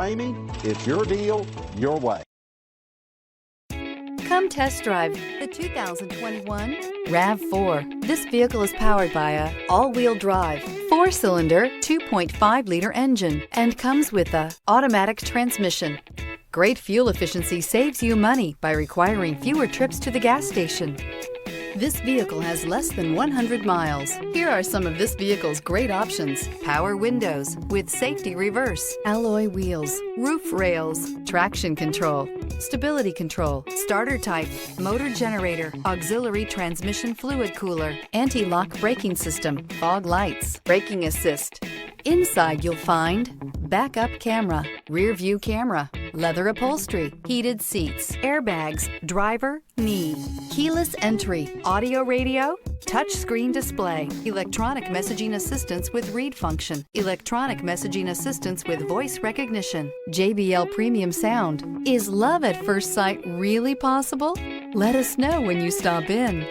Ramey, it's your deal, your way. Come test drive the 2021 RAV4. This vehicle is powered by a all-wheel drive, 4-cylinder, 2.5-liter engine and comes with a automatic transmission. Great fuel efficiency saves you money by requiring fewer trips to the gas station. This vehicle has less than 100 miles. Here are some of this vehicle's great options: power windows with safety reverse, alloy wheels, roof rails, traction control, stability control, starter type, motor generator, auxiliary transmission fluid cooler, anti-lock braking system, fog lights, braking assist. Inside you'll find backup camera, rear view camera, leather upholstery, heated seats, airbags, driver, knee, keyless entry, audio radio, touchscreen display, electronic messaging assistance with read function, electronic messaging assistance with voice recognition, JBL premium sound. Is love at first sight really possible? Let us know when you stop in.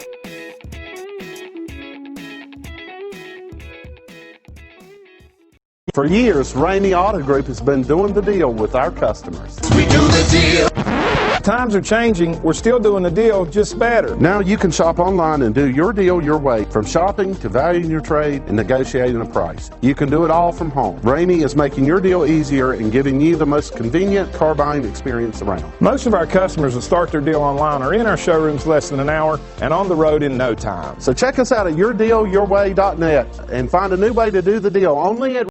For years, Ramey Auto Group has been doing the deal with our customers. We do the deal. Times are changing. We're still doing the deal, just better. Now you can shop online and do your deal your way, from shopping to valuing your trade and negotiating a price. You can do it all from home. Ramey is making your deal easier and giving you the most convenient car buying experience around. Most of our customers that start their deal online are in our showrooms less than an hour and on the road in no time. So check us out at yourdealyourway.net and find a new way to do the deal only at